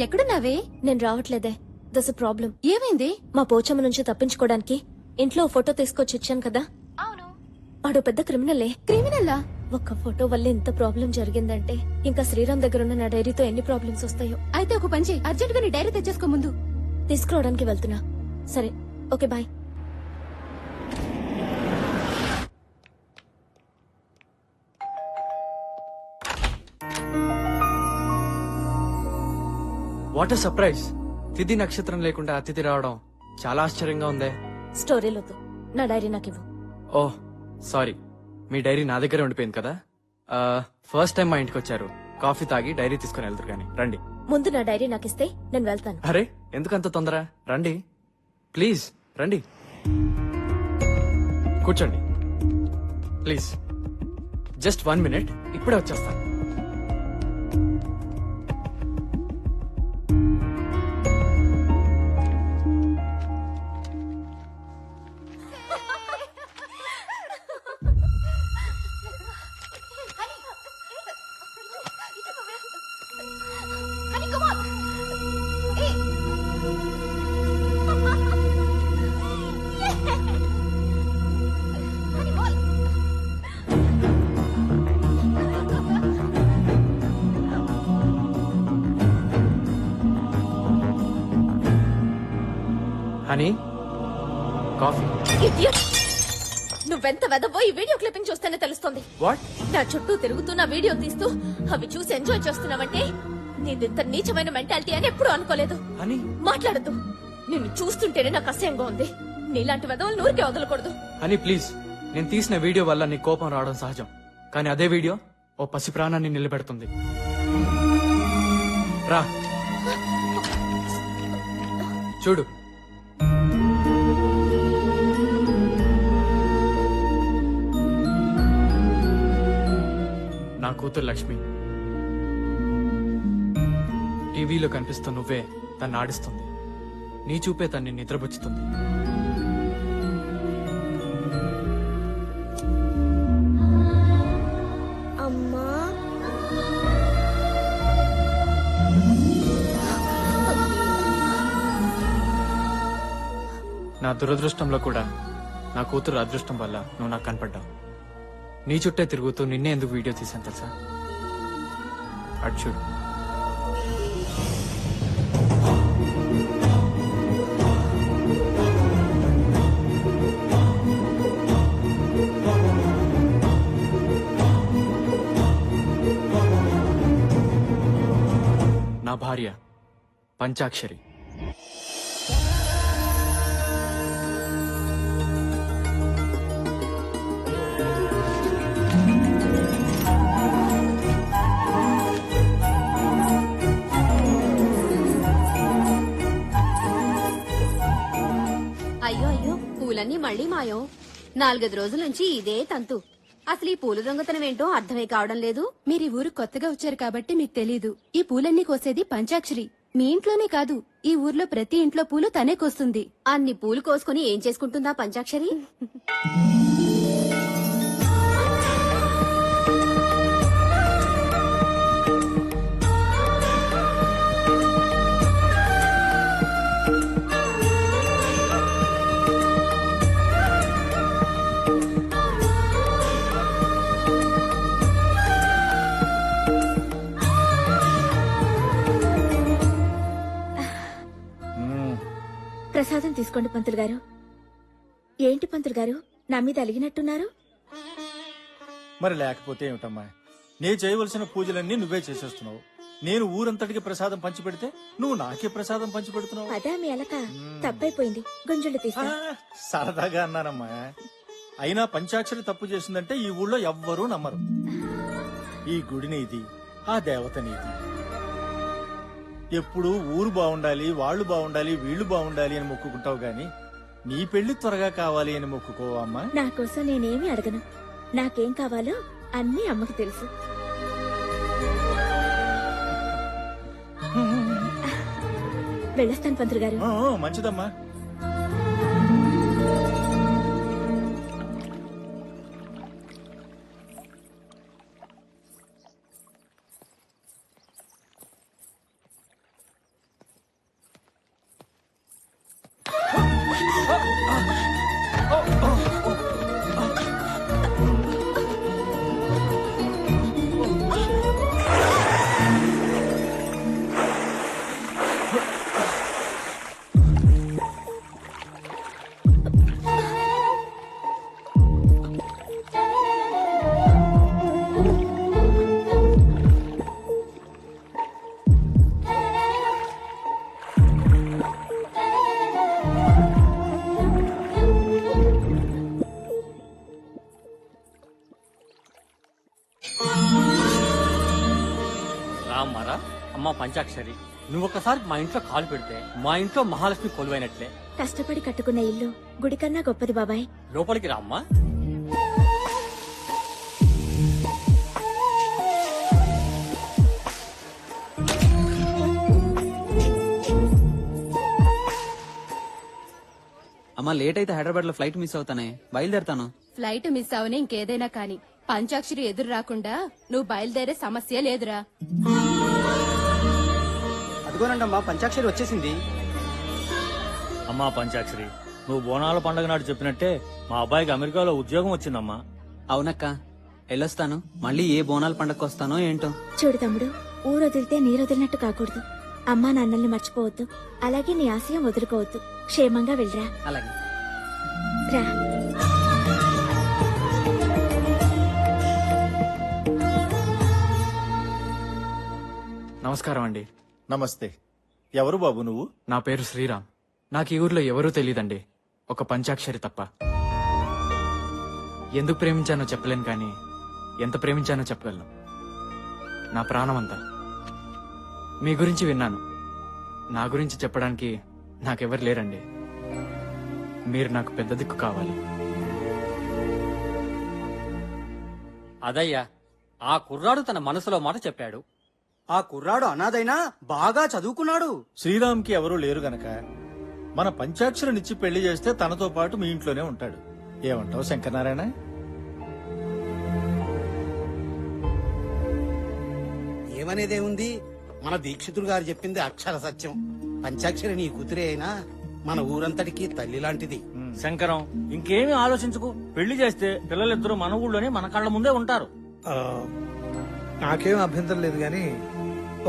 ఎక్కడున్నావే? నేను రావట్లేదే. దస్ ప్రాబ్లం. ఏమైంది? మా పోచమ్మ నుంచి తప్పించుకోవడానికి ఇంట్లో ఓ ఫోటో తీసుకొచ్చి ఇచ్చాను కదా. అవును. వాడు పెద్ద క్రిమినలే. క్రిమినల్లా? ఒక్క ఫోటో వల్ల ఇంత ప్రాబ్లం జరిగిందంటే ఇంకా శ్రీరామ్ దగ్గర ఉన్న నా డైరీతో ఎన్ని ప్రాబ్లమ్స్ వస్తాయో. అయితే ఒక పని చెయ్యి, అర్జెంట్ గా నీ డైరీ తెచ్చేసుకో ముందు. తీసుకురావడానికి వెళ్తున్నా. సరే, ఓకే, బాయ్. What surprise. తిథి నక్షత్రం లేకుండా అతిథి రావడం చాలా ఆశ్చర్యంగా ఉందే. స్టోరీలతో నా డైరీ నాకివ్వు. ఓహ్ సారీ, మీ డైరీ నా దగ్గరే ఉండిపోయింది కదా. ఫస్ట్ టైం మా ఇంటికి వచ్చారు, కాఫీ తాగి డైరీ తీసుకుని వెళ్తారు కానీ రండి. ముందు నా డైరీ నాకిస్తే నేను వెళ్తాను. అరే ఎందుకంత తొందర, రండి ప్లీజ్ రండి. కూర్చోండి ప్లీజ్. జస్ట్ 1 minute, ఇప్పుడే వచ్చేస్తాను. Honey, coffee. నువ్వెంత వెదవో ఈ వీడియో క్లిప్పింగ్ చూస్తేనే తెలుస్తుంది. వాట్? నా చుట్టూ తిరుగుతూ నా వీడియో తీస్తూ అవి చూసి ఎంజాయ్ చేస్తున్నావంటే నీదింత నీచమైన మెంటాలిటీ అని ఎప్పుడూ అనుకోలేదు. హనీ మాట్లాడద్దు. నిన్ను చూస్తుంటేనే నాకు అసహ్యంగా ఉంది. నీలాంటి వెదవలు నూరికే వదలకూడదు. హనీ ప్లీజ్, నేను తీసిన వీడియో వల్ల నీ కోపం రావడం సహజం, కానీ అదే వీడియో ఓ పసి ప్రాణాన్ని నిలబెడుతుంది. రా చూడు. నా కూతురు లక్ష్మి. టీవీలో కనిపిస్తున్న నువ్వే తన్ని ఆడిస్తుంది, నీ చూపే తన్ని నిద్రపుచ్చుతుంది. అమ్మా, నా దురదృష్టంలో కూడా నా కూతురు అదృష్టం వల్ల నువ్వు నాకు కనపడ్డావు. నీ చుట్టే తిరుగుతూ నిన్నే ఎందుకు వీడియో తీసాను తెలుసా? అటు చూడు. నా భార్య పంచాక్షరి. అయ్యో అయ్యో, పూలన్నీ మళ్ళీ మాయం. 4-5 రోజుల నుంచి ఇదే తంతు. అసలు ఈ పూల దొంగతనం ఏంటో అర్థమై కావడం లేదు. మీరు ఈ ఊరు కొత్తగా వచ్చారు కాబట్టి మీకు తెలీదు. ఈ పూలన్నీ కోసేది పంచాక్షరి. మీ ఇంట్లోనే కాదు, ఈ ఊర్లో ప్రతి ఇంట్లో పూలు తనే కోస్తుంది. అన్ని పూలు కోసుకుని ఏం చేసుకుంటుందా పంచాక్షరి? ప్రసాదం తీసుకోండి పంతులు గారు. ఏంటి పంతులు గారు, నా మీద అలిగినట్టున్నారు? మరి లేకపోతే ఏమిటమ్మా, నే చేయవలసిన పూజలన్నీ నువ్వే చేసేస్తున్నావు. నేను ఊరంతటికి ప్రసాదం పంచిపెడితే నువ్వు నాకే ప్రసాదం పంచిపెడుతున్నావు. అదా మీ అలక? తప్పైపోయింది, గుంజుళ్ళు తీసా. సరదాగా అన్నానమ్మా. అయినా పంచాక్షరి తప్పు చేసిందంటే ఈ ఊళ్ళో ఎవ్వరూ నమ్మరు. ఈ గుడి నీది, ఆ దేవత నీది. ఎప్పుడు ఊరు బాగుండాలి, వాళ్ళు బాగుండాలి, వీళ్ళు బాగుండాలి అని మొక్కుకుంటావు గాని నీ పెళ్లి త్వరగా కావాలి అని మొక్కుకోవమ్మా. నా కోసం నేనేమి అడగను. నాకేం కావాలో అన్నీ అమ్మకి తెలుసు. వెళ్ళొస్తాను పంతులు గారు. మంచిదమ్మా. అమ్మ పంచాక్షరి, నువ్వు ఒక్కసారి మా ఇంట్లో కాలు పెడితే మా ఇంట్లో మహాలక్ష్మి కొలువైనట్లే. కష్టపడి కట్టుకున్న ఇల్లు గుడి కన్నా గొప్పది బాబాయ్. లోపలికి రా అమ్మా. అమ్మా లేట్ అయితే హైదరాబాద్ లో ఫ్లైట్ మిస్ అవుతానే, బయలుదేరుతాను. ఫ్లైట్ మిస్ అవని ఇంకేదైనా కాని పంచాక్షరి ఎదురు రాకుండా నువ్వు బయలుదేరే సమస్య లేదురా. అదిగోనండమ్మా పంచాక్షరి వచ్చేసింది. అమ్మా పంచాక్షరి, నువ్వు బోనాల పండగ నాడు చెప్పినట్టే మా అబ్బాయికి అమెరికాలో ఉద్యోగం వచ్చిందమ్మా. అవునక్క, వెళ్ళొస్తాను. మళ్ళీ ఏ బోనాల పండగకు వస్తానో ఏంటో. చూడు తమ్ముడు, ఊరు వదిలితే నీరు వదిలినట్టు కాకూడదు. అమ్మా నాన్నల్ని మర్చిపోవద్దు, అలాగే నీ ఆశయం వదులుకోవద్దు. క్షేమంగా వెళ్ళరా. అలాగే. రా. నమస్కారం అండి. నమస్తే. ఎవరు బాబు నువ్వు? నా పేరు శ్రీరామ్. నాకు ఈ ఊర్లో ఎవరూ తెలియదండి, ఒక పంచాక్షరి తప్ప. ఎందుకు ప్రేమించానో చెప్పలేను, కానీ ఎంత ప్రేమించానో చెప్పగలను. నా ప్రాణమంతా. మీ గురించి విన్నాను, నా గురించి చెప్పడానికి నాకెవరు లేరండి. మీరు నాకు పెద్ద దిక్కు కావాలి. అదయ్యా, ఆ కుర్రాడు తన మనసులో మాట చెప్పాడు. ఆ కుర్రాడు అనాథైనా బాగా చదువుకున్నాడు. శ్రీరామ్కి ఎవరూ లేరు గనక మన పంచాక్షరినిచ్చి పెళ్లి చేస్తే తనతో పాటు మీ ఇంట్లోనే ఉంటాడు. ఏమంటావు శంకరనారాయణ? ఏమనేదేముంది, మన దీక్షితుడు గారు చెప్పింది అక్షర సత్యం. పంచాక్షరి నీ కూతురే అయినా మన ఊరంతటికి తల్లి లాంటిది. శంకరం, ఇంకేమీ ఆలోచించుకు. పెళ్లి చేస్తే పిల్లలిద్దరూ మన ఊళ్ళోనే మన కళ్ళ ముందే ఉంటారు. నాకేం అభ్యంతరం లేదు గాని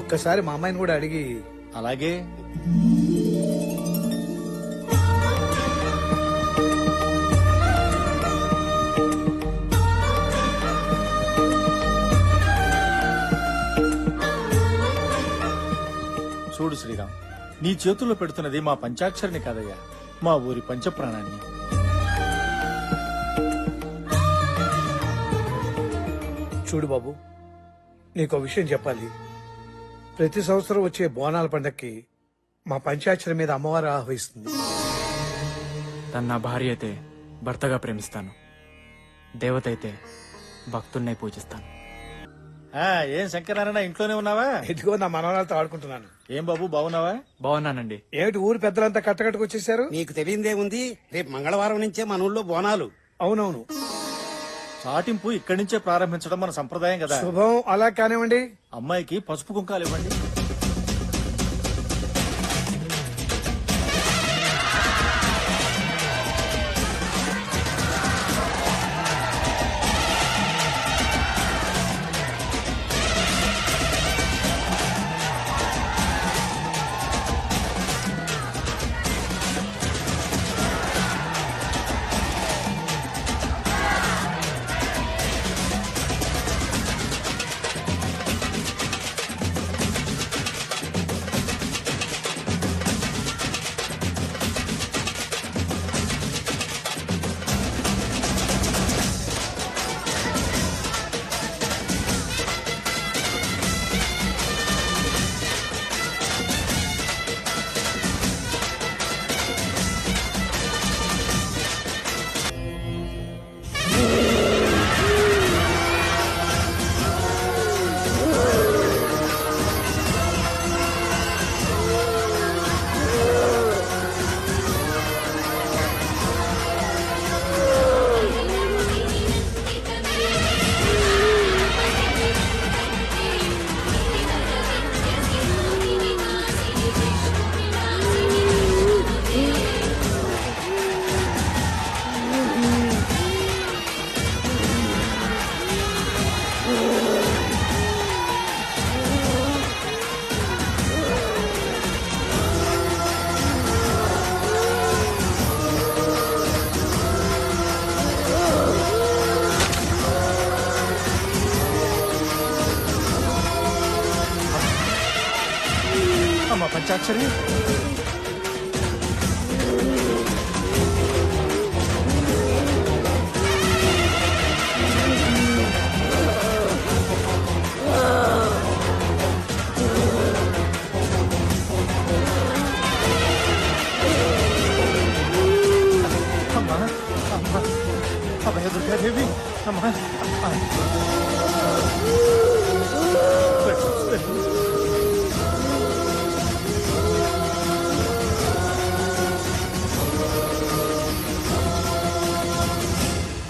ఒక్కసారి మా అమ్మాయిని కూడా అడిగి. అలాగే. చూడు శ్రీరామ్, నీ చేతుల్లో పెడుతున్నది మా పంచాక్షరిని కాదయ్యా, మా ఊరి పంచప్రాణాన్ని. చూడు బాబు, నీకో విషయం చెప్పాలి. ప్రతి సంవత్సరం వచ్చే బోనాల పండక్కి మా పంచాక్షరి మీద అమ్మవారు ఆహ్వానిస్తుంది. తను నా భార్య అయితే భర్తగా ప్రేమిస్తాను, దేవత అయితే భక్తున్నే పూజిస్తాను. ఏం శంకరనారాయణ, ఇంట్లోనే ఉన్నావా? ఇదిగో నా మనవరాలతో ఆడుకుంటున్నాను. ఏం బాబు, బాగున్నావా? బాగున్నానండి. ఏమిటి ఊరు పెద్దలంతా కట్టకట్టుకు వచ్చేసారు? నీకు తెలియదేముంది, రేపు మంగళవారం నుంచే మన ఊళ్ళో బోనాలు. అవునవును, చాటింపు ఇక్కడి నుంచే ప్రారంభించడం మన సంప్రదాయం కదా. శుభం. అలా కానివ్వండి. అమ్మాయికి పసుపు కుంకాలు ఇవ్వండి. అమ్మ పంచాక్షరి, దుర్గాదేవి అమ్మా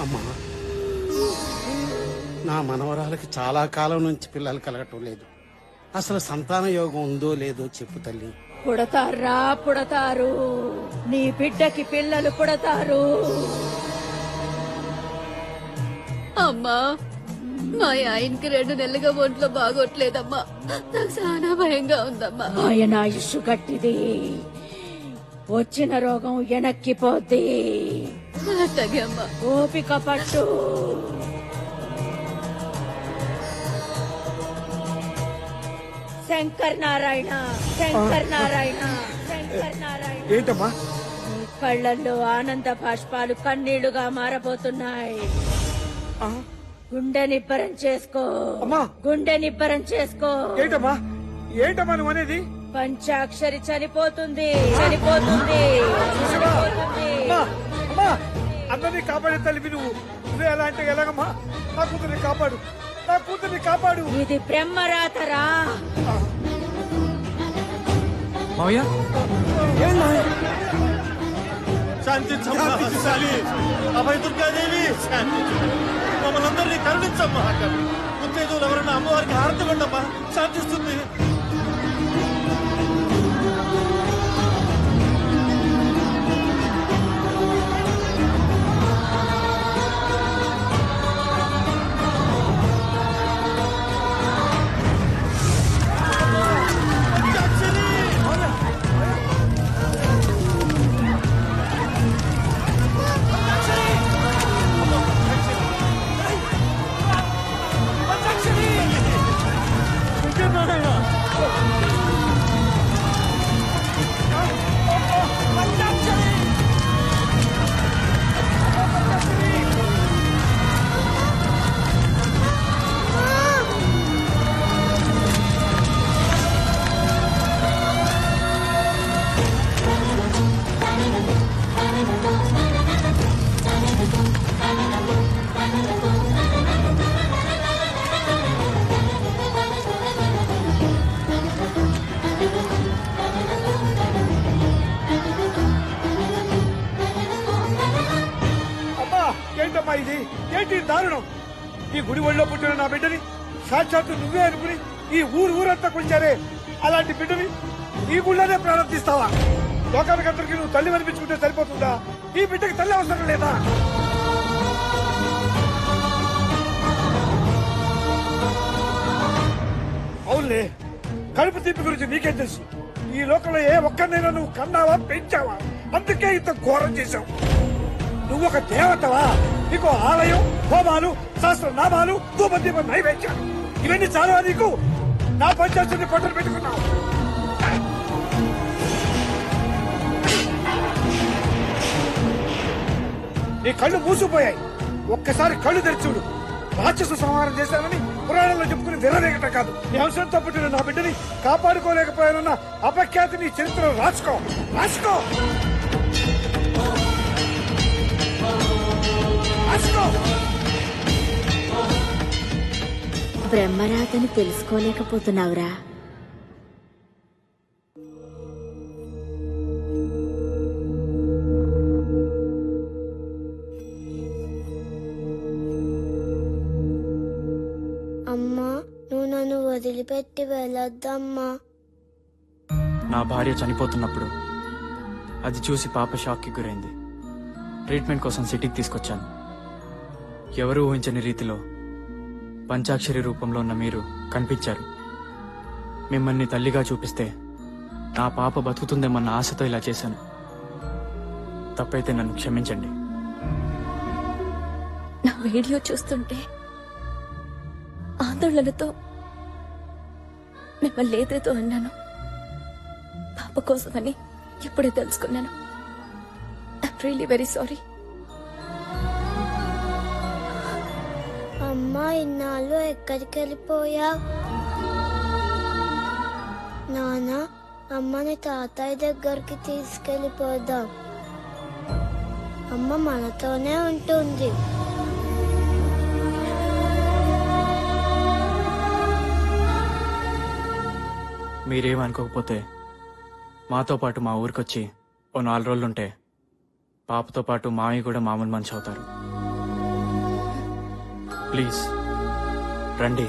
అమ్మా నా మనవరాలకి చాలా కాలం నుంచి పిల్లలు కలగటం లేదు. అసలు సంతాన యోగం ఉందో లేదో చెప్పు తల్లి. పుడతారా పుడతారు, నీ బిడ్డకి పిల్లలు పుడతారు. అమ్మా మా ఆయనకి 2 నెలలుగా ఒంట్లో బాగోట్లేదమ్మా. నాకు చాలా భయంగా ఉందమ్మా. ఆయన ఆయుష్ గట్టిది, వచ్చిన రోగం వెనక్కిపోద్ది. అట్టగే అమ్మా. ఓపిక పట్టు. శంకర్ నారాయణ, శంకర్ నారాయణ, శంకర్ నారాయణ. ఏంటమ్మా? నీ కళ్ళల్లో ఆనంద బాష్పాలు కన్నీళ్లుగా మారబోతున్నాయి. గుండె నిబ్బరం చేసుకో, అమ్మా. గుండె నిబ్బరం చేసుకో. ఏంటమ్మా ఏంటమ్మా నువ్వు అనేది? పంచాక్షరి చనిపోతుంది, చనిపోతుంది, చనిపోతుంది. అమ్మా అమ్మా అందరినీ కాపాడే తల్లివి నువ్వే ఎలా అంటే ఎలాగమ్మా? నా కూతుర్ని కాపాడు, నా కూతుర్ని కాపాడు. ఇది బ్రహ్మరాతరా. మావయ్య శాంతించమ్మా అభయ దుర్గాదేవి మమ్మల్ని అందరినీ కరుణించమ్మా. ఉత్తేజులు ఎవరన్నా అమ్మవారికి హారతి ఇవ్వండమ్మా, శాంతిస్తుంది. ఏంటమ్మా ఇది? ఏంటి దారుణం? ఈ గుడి ఒళ్ళో పుట్టిన నా బిడ్డని సాక్షాత్తు నువ్వే అనుకుని ఈ ఊరంతా కొలిచారే, అలాంటి బిడ్డని ఈ గుళ్ళోనే ప్రారంభిస్తావా? లోకానికందరికి నువ్వు తల్లి అనిపించుకుంటే సరిపోతుందా? ఈ బిడ్డకి తల్లి అవసరం లేదా? అవునులే, కడుపు తీపి గురించి నీకేం తెలుసు? ఈ లోకంలో ఏ ఒక్కరినైనా నువ్వు కన్నావా, పెంచావా? అందుకే ఇంత ఘోరం చేశావు. నువ్వు ఒక దేవతవా? నీకు ఆలయం, హోమాలు, సహస్రనామాలు, ధూపదీప నైవేద్యాలు ఇవన్నీ చాలా నీకు? నా పంచాయతీని పట్టలు పెట్టుకున్నావు. నీ కళ్ళు మూసిపోయాయి. ఒక్కసారి కళ్ళు తెరిచుడు. రాక్షస సంహారం చేశానని పురాణంలో చెప్పుకుని విరవేగట కాదు. నీ అంశంతో పుట్టిన నా బిడ్డని కాపాడుకోలేకపోయానన్న అపఖ్యాతి నీ చరిత్రలో రాసుకో, రాసుకో. బ్రహ్మరాతని తెలుసుకోలేకపోతున్నావురా. అమ్మా, నువ్వు నన్ను వదిలిపెట్టి వెళ్ళొద్దమ్మా. నా భార్య చనిపోతున్నప్పుడు అది చూసి పాప షాక్కి గురైంది. ట్రీట్మెంట్ కోసం సిటీకి తీసుకొచ్చాను. ఎవరూ ఊహించని రీతిలో పంచాక్షరి రూపంలో ఉన్న మీరు కనిపించారు. మిమ్మల్ని తల్లిగా చూపిస్తే నా పాప బతుకుతుందేమన్న ఆశతో ఇలా చేశాను. తప్పైతే నన్ను క్షమించండి. నా వీడియో చూస్తుంటే ఆందోళనతో మిమ్మల్ని ఏదేదో అన్నాను. పాప కోసమని ఇప్పుడే తెలుసుకున్నాను. I'm really very sorry. అమ్మా, ఇన్నాళ్ళు ఎక్కడికి వెళ్ళిపోయావు? నాన్న, అమ్మని తాతయ్య దగ్గరికి తీసుకెళ్ళిపోదాం. అమ్మ మనతోనే ఉంటుంది. మీరేం అనుకోకపోతే మాతో పాటు మా ఊరికొచ్చి ఓ 4 రోజులుంటే పాపతో పాటు మామయ్య కూడా మామూలు మనిషి అవుతారు. ప్లీజ్ రండి.